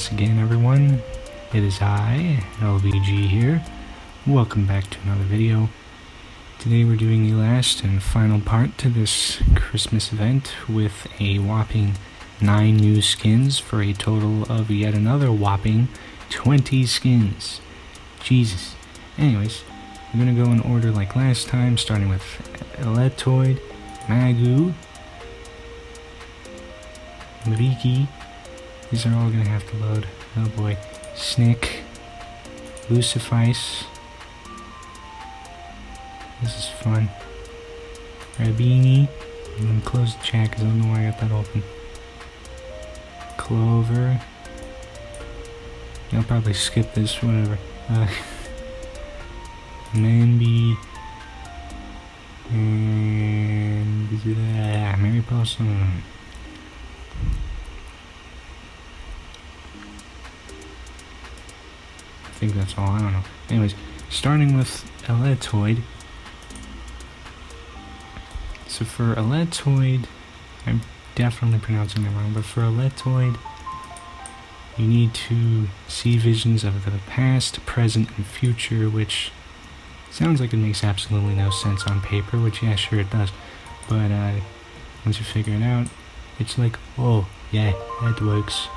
once again, everyone. It is I, LVG here. Welcome back to another video. Today we're doing the last and final part to this Christmas event with a whopping 9 new skins for a total of yet another whopping 20 skins. Jesus. Anyways, we're gonna go in order like last time, starting with Eletoid, Magoo, Mabiki. These are all gonna have to load. Oh boy. Snik, Lucifyce. This is fun. Rabbini. I'm gonna close the chat because I don't know why I got that open. Clover. I'll probably skip this, whatever. Amenby. And Mariposun. I think that's all, I don't know. Anyways, starting with Eletoid. So for Eletoid, I'm definitely pronouncing it wrong, but for Eletoid, you need to see visions of the past, present, and future, which sounds like it makes absolutely no sense on paper, which yeah, sure it does. But once you figure it out, it's like, oh, yeah, that works,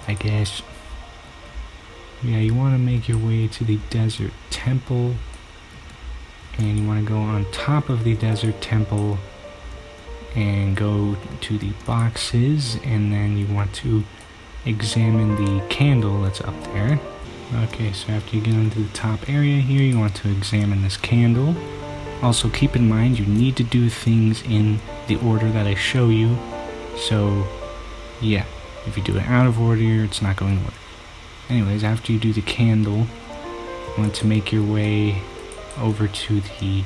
I guess. Yeah, you want to make your way to the desert temple, and you want to go on top of the desert temple and go to the boxes, and then you want to examine the candle that's up there. Okay, so after you get onto the top area here, you want to examine this candle. Also keep in mind you need to do things in the order that I show you, so yeah, if you do it out of order, it's not going to work. Anyways, after you do the candle, you want to make your way over to the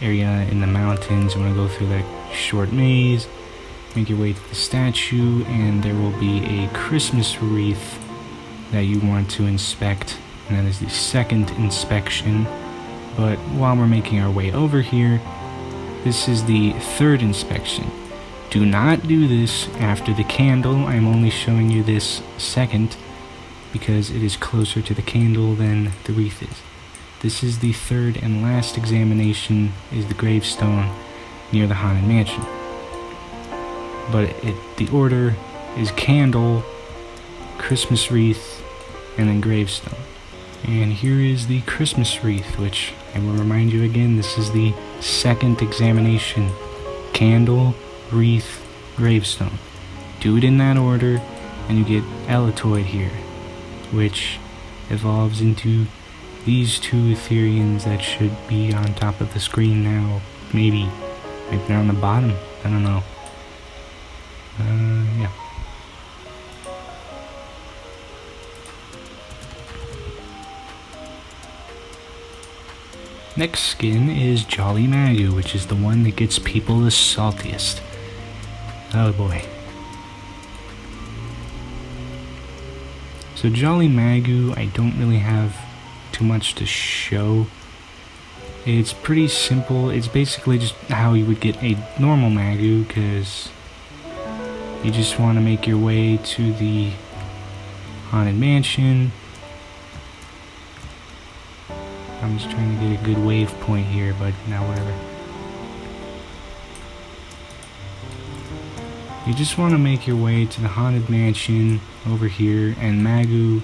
area in the mountains. You want to go through that short maze, make your way to the statue, and there will be a Christmas wreath that you want to inspect, and that is the second inspection. But while we're making our way over here, this is the third inspection. Do not do this after the candle. I'm only showing you this second because it is closer to the candle than the wreath is. This is the third and last examination, is the gravestone near the Haunted Mansion. But the order is candle, Christmas wreath, and then gravestone. And here is the Christmas wreath, which I will remind you again, this is the second examination. Candle, wreath, gravestone. Do it in that order, and you get Eletoid here, which evolves into these two Etherians that should be on top of the screen now. Maybe they're on the bottom. I don't know. Yeah. Next skin is Jolly Magoo, which is the one that gets people the saltiest. Oh boy. So Jolly Magoo, I don't really have too much to show. It's pretty simple. It's basically just how you would get a normal Magoo, because you just want to make your way to the Haunted Mansion. I'm just trying to get a good wave point here, but now whatever. You just want to make your way to the Haunted Mansion over here, and Magoo,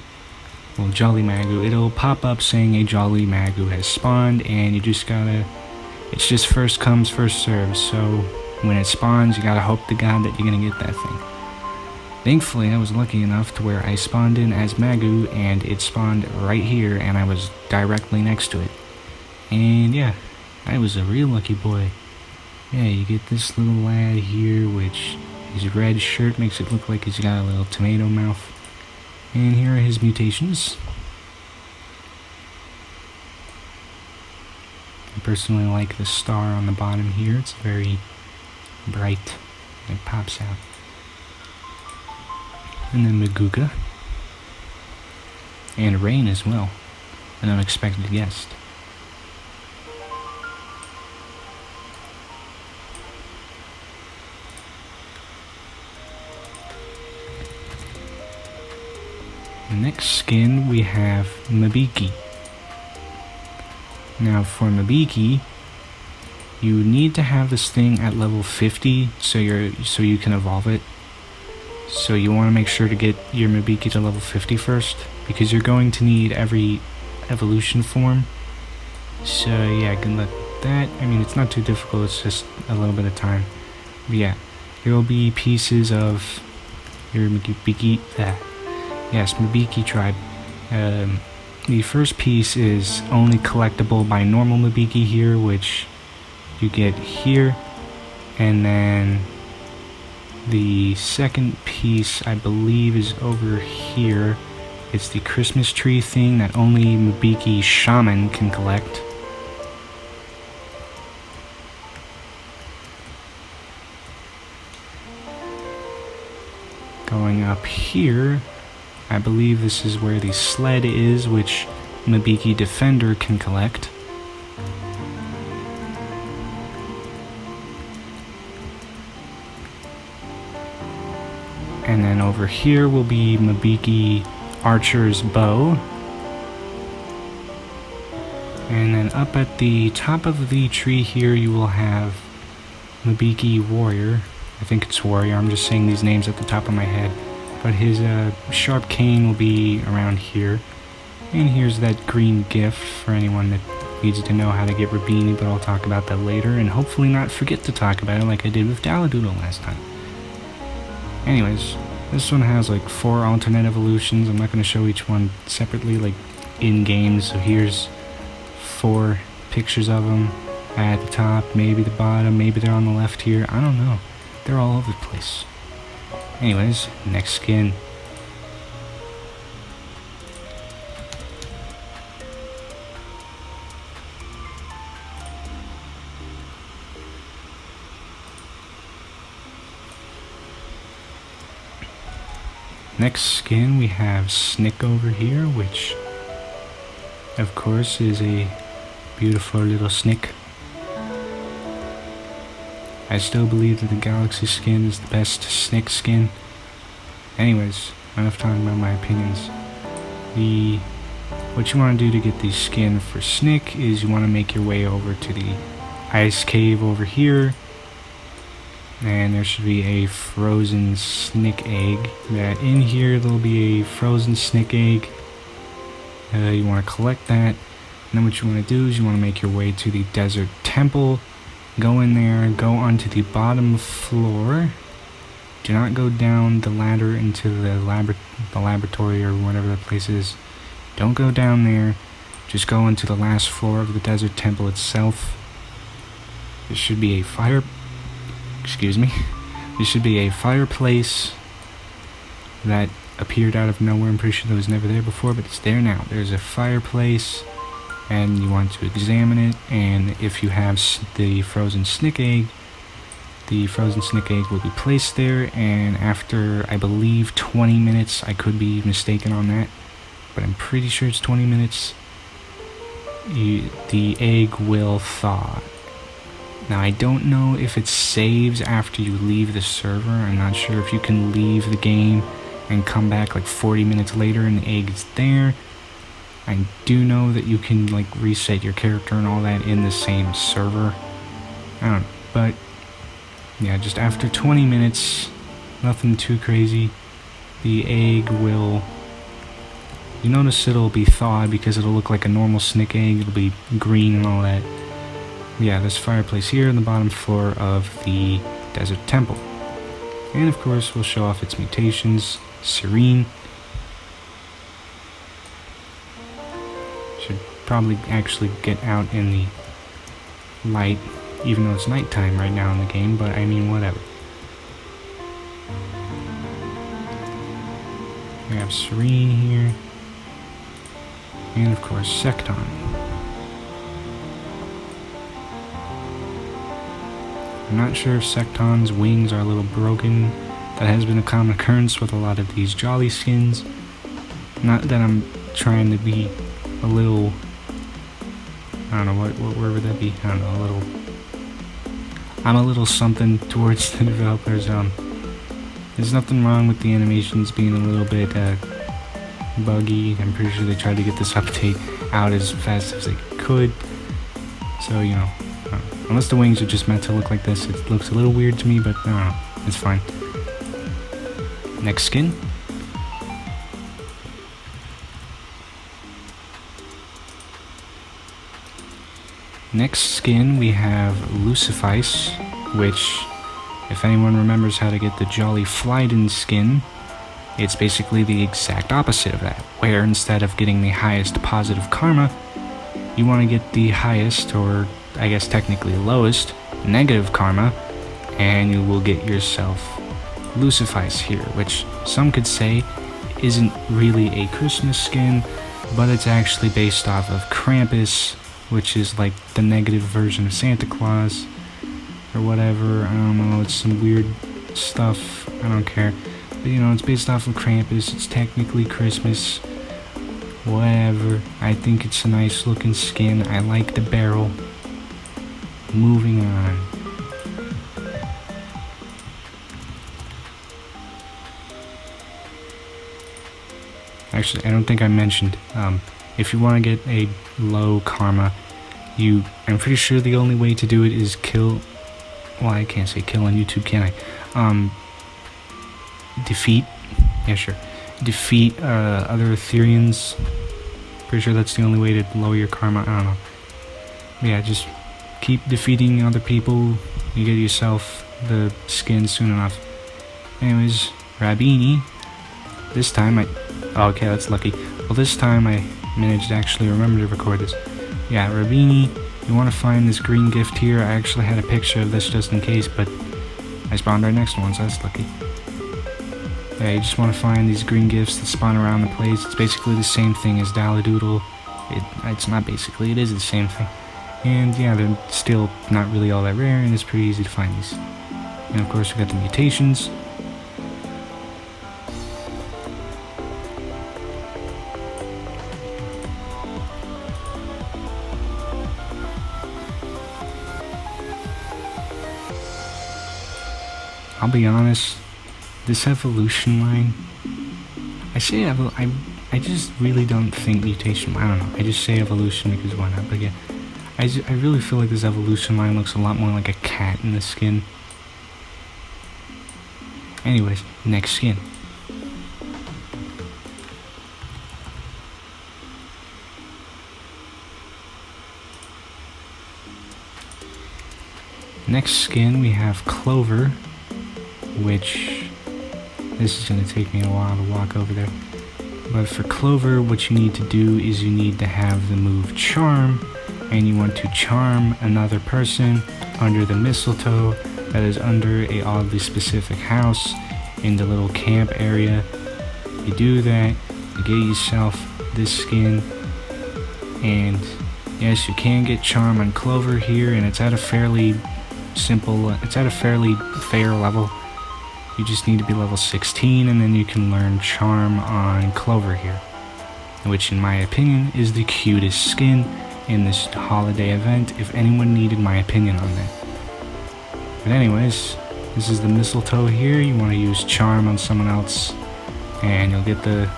well, Jolly Magoo, it'll pop up saying a Jolly Magoo has spawned, and you just gotta, it's just first comes, first serves, so when it spawns, you gotta hope to God that you're gonna get that thing. Thankfully, I was lucky enough to where I spawned in as Magoo, and it spawned right here, and I was directly next to it. And yeah, I was a real lucky boy. Yeah, you get this little lad here, which his red shirt makes it look like he's got a little tomato mouth. And here are his mutations. I personally like the star on the bottom here. It's very bright. It pops out. And then Magoo. And Rain as well. An unexpected guest. Next skin we have Mabiki. Now for Mabiki, you need to have this thing at level 50 so you can evolve it. So you want to make sure to get your Mabiki to level 50 first, because you're going to need every evolution form. So yeah, good luck with that. I mean, it's not too difficult, it's just a little bit of time. But yeah, there will be pieces of your Mabiki, Mabiki tribe. The first piece is only collectible by normal Mabiki here, which you get here, and then the second piece I believe is over here. It's the Christmas tree thing that only Mabiki Shaman can collect. Going up here, I believe this is where the sled is, which Mabiki Defender can collect. And then over here will be Mabiki Archer's Bow. And then up at the top of the tree here you will have Mabiki Warrior. I think it's Warrior, I'm just saying these names at the top of my head. But his sharp cane will be around here. And here's that green gift for anyone that needs to know how to get Rabbini, but I'll talk about that later, and hopefully not forget to talk about it like I did with Daladoodle last time. Anyways, this one has like 4 alternate evolutions. I'm not going to show each one separately, like in-game, so here's 4 pictures of them at the top, maybe the bottom, maybe they're on the left here, I don't know. They're all over the place. Anyways, next skin. Next skin we have Snik over here, which of course is a beautiful little Snik. I still believe that the Galaxy skin is the best Snik skin. Anyways, enough talking about my opinions. What you want to do to get the skin for Snik is you want to make your way over to the ice cave over here. And there should be a frozen Snik egg. That in here there'll be a frozen Snik egg. You want to collect that. And then what you want to do is you want to make your way to the desert temple. Go in there, go onto the bottom floor. Do not go down the ladder into the laboratory or whatever the place is. Don't go down there. Just go into the last floor of the desert temple itself. There should be a There should be a fireplace that appeared out of nowhere. I'm pretty sure that was never there before, but it's there now. There's a fireplace, and you want to examine it, and if you have the frozen Snik egg, the frozen Snik egg will be placed there, and after, I believe, 20 minutes, I could be mistaken on that, but I'm pretty sure it's 20 minutes, the egg will thaw. Now, I don't know if it saves after you leave the server. I'm not sure if you can leave the game and come back like 40 minutes later and the egg is there. I do know that you can like reset your character and all that in the same server. I don't know, but yeah, just after 20 minutes, nothing too crazy, the egg will, you notice it'll be thawed because it'll look like a normal Snik egg. It'll be green and all that. Yeah, this fireplace here on the bottom floor of the desert temple. And of course, we'll show off its mutations. Serene. Should probably actually get out in the light, even though it's nighttime right now in the game, but I mean, whatever. We have Serene here. And of course, Secton. I'm not sure if Secton's wings are a little broken. That has been a common occurrence with a lot of these Jolly skins. Not that I'm trying to be a little, I don't know, what word would that be? I don't know, I'm a little something towards the developers. There's nothing wrong with the animations being a little bit buggy. I'm pretty sure they tried to get this update out as fast as they could. So, you know, unless the wings are just meant to look like this, it looks a little weird to me, but I don't know, it's fine. Next skin. Next skin we have Lucifyce, which, if anyone remembers how to get the Jolly Flyden skin, it's basically the exact opposite of that, where instead of getting the highest positive karma, you want to get the highest, or I guess technically lowest, negative karma, and you will get yourself Lucifyce here, which some could say isn't really a Christmas skin, but it's actually based off of Krampus, which is like the negative version of Santa Claus, or whatever. I don't know, it's some weird stuff, I don't care. But you know, it's based off of Krampus, it's technically Christmas, whatever. I think it's a nice looking skin, I like the barrel. Moving on. Actually, I don't think I mentioned, if you want to get a low karma, I'm pretty sure the only way to do it is kill, well, I can't say kill on YouTube, can I? Defeat, yeah, sure. Defeat, other Etherians. Pretty sure that's the only way to lower your karma, I don't know. Yeah, just keep defeating other people, you get yourself the skin soon enough. Anyways, Rabbini. This time oh, okay, that's lucky. Well, this time I managed to actually remember to record this. Yeah, Rabbini, you want to find this green gift here. I actually had a picture of this just in case, but I spawned right next to one, so that's lucky. Yeah, you just want to find these green gifts that spawn around the place. It's basically the same thing as Daladoodle. It's not basically, it is the same thing. And yeah, they're still not really all that rare, and it's pretty easy to find these. And of course we got the mutations. I'll be honest, this evolution line, I just really don't think mutation, I don't know, I just say evolution because why not, but yeah, I really feel like this evolution line looks a lot more like a cat in the skin. Anyways, next skin. Next skin we have Clover, which, this is going to take me a while to walk over there. But for Clover, what you need to do is you need to have the move Charm, and you want to charm another person under the mistletoe that is under a oddly specific house in the little camp area. You do that, you get yourself this skin, and yes, you can get Charm on Clover here, and it's at a fairly fair level. You just need to be level 16, and then you can learn Charm on Clover here, which in my opinion is the cutest skin in this holiday event, if anyone needed my opinion on that. But anyways, this is the mistletoe here. You want to use Charm on someone else, and you'll get the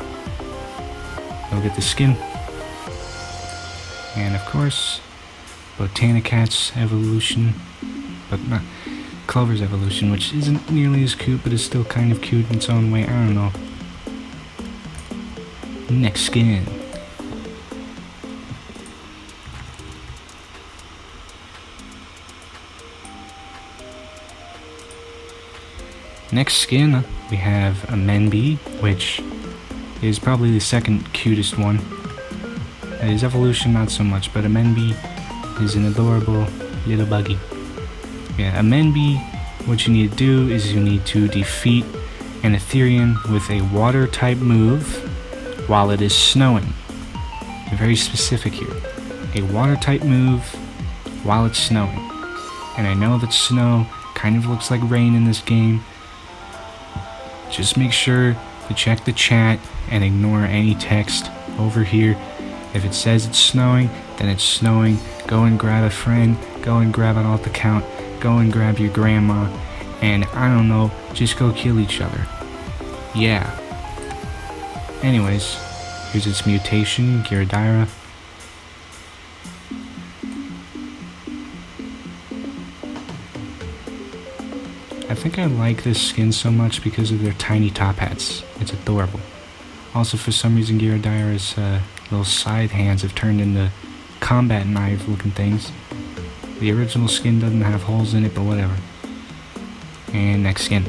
skin. And of course, Botanicat's evolution, but not Clover's evolution, which isn't nearly as cute, but is still kind of cute in its own way. I don't know. Next skin. Next skin, we have Amenby, which is probably the second cutest one. His evolution, not so much, but Amenby is an adorable little buggy. Yeah, Amenby, what you need to do is you need to defeat an Etherian with a water type move while it is snowing. Very specific here. A water type move while it's snowing. And I know that snow kind of looks like rain in this game. Just make sure to check the chat and ignore any text over here. If it says it's snowing, then it's snowing. Go and grab a friend, go and grab an alt account, go and grab your grandma, and I don't know, just go kill each other. Yeah. Anyways, Here's its mutation, Gyrodira. I think I like this skin so much because of their tiny top hats. It's adorable. Also, for some reason, Gyrodira's little side hands have turned into combat knife looking things. The original skin doesn't have holes in it, but whatever. And next skin.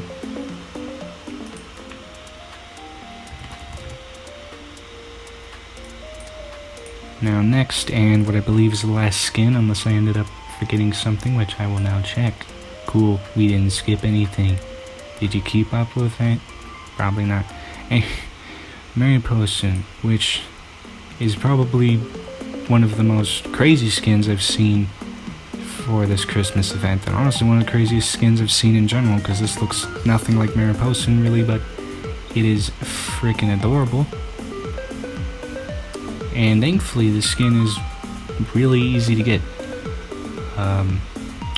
Now next, and what I believe is the last skin, unless I ended up forgetting something, which I will now check. Cool, we didn't skip anything. Did you keep up with it? Probably not. Mariposun, which is probably one of the most crazy skins I've seen for this Christmas event, and honestly one of the craziest skins I've seen in general, because this looks nothing like Mariposun really, but it is freaking adorable. And thankfully the skin is really easy to get.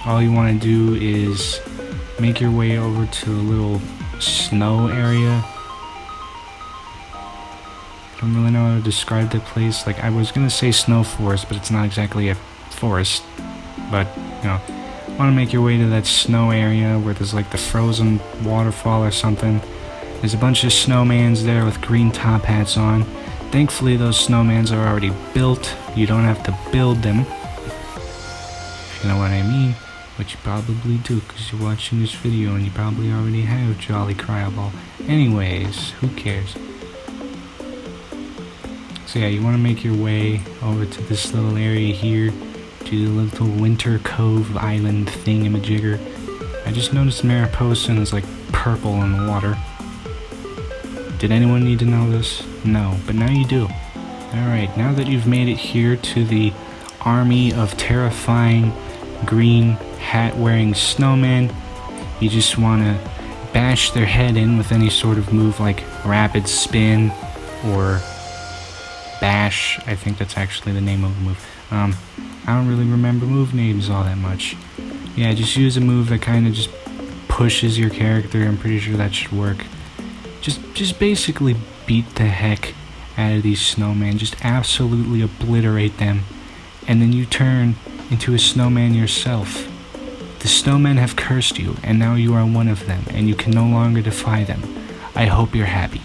All you want to do is make your way over to the little snow area. I don't really know how to describe that place. Like, I was gonna say snow forest, but it's not exactly a forest. But, you know, want to make your way to that snow area where there's like the frozen waterfall or something. There's a bunch of snowmans there with green top hats on. Thankfully those snowmans are already built. You don't have to build them, if you know what I mean, which you probably do because you're watching this video and you probably already have Jolly Cryoball. Anyways, who cares? So yeah, you want to make your way over to this little area here, to the little Winter Cove Island thingamajigger. I just noticed Mariposun is like purple in the water. Did anyone need to know this? No, but now you do. Alright, now that you've made it here to the army of terrifying green hat-wearing snowmen, you just want to bash their head in with any sort of move like Rapid Spin or Bash. I think that's actually the name of the move. I don't really remember move names all that much. Yeah, just use a move that kind of just pushes your character. I'm pretty sure that should work. Just basically beat the heck out of these snowmen. Just absolutely obliterate them. And then you turn into a snowman yourself. The snowmen have cursed you, and now you are one of them, and you can no longer defy them. I hope you're happy.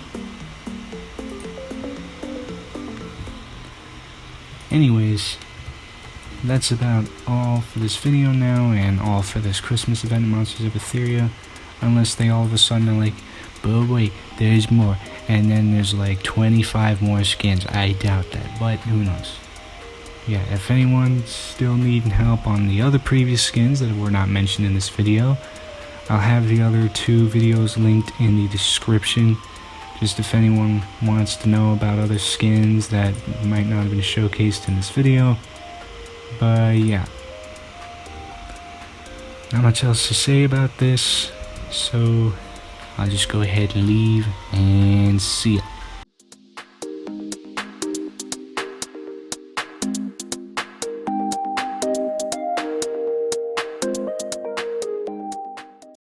Anyways, that's about all for this video now, and all for this Christmas event in Monsters of Etheria. Unless they all of a sudden are like, but wait, there's more, and then there's like 25 more skins. I doubt that, but who knows. Yeah, if anyone's still needing help on the other previous skins that were not mentioned in this video, I'll have the other two videos linked in the description. Just if anyone wants to know about other skins that might not have been showcased in this video. But yeah, not much else to say about this, so I'll just go ahead and leave and see ya.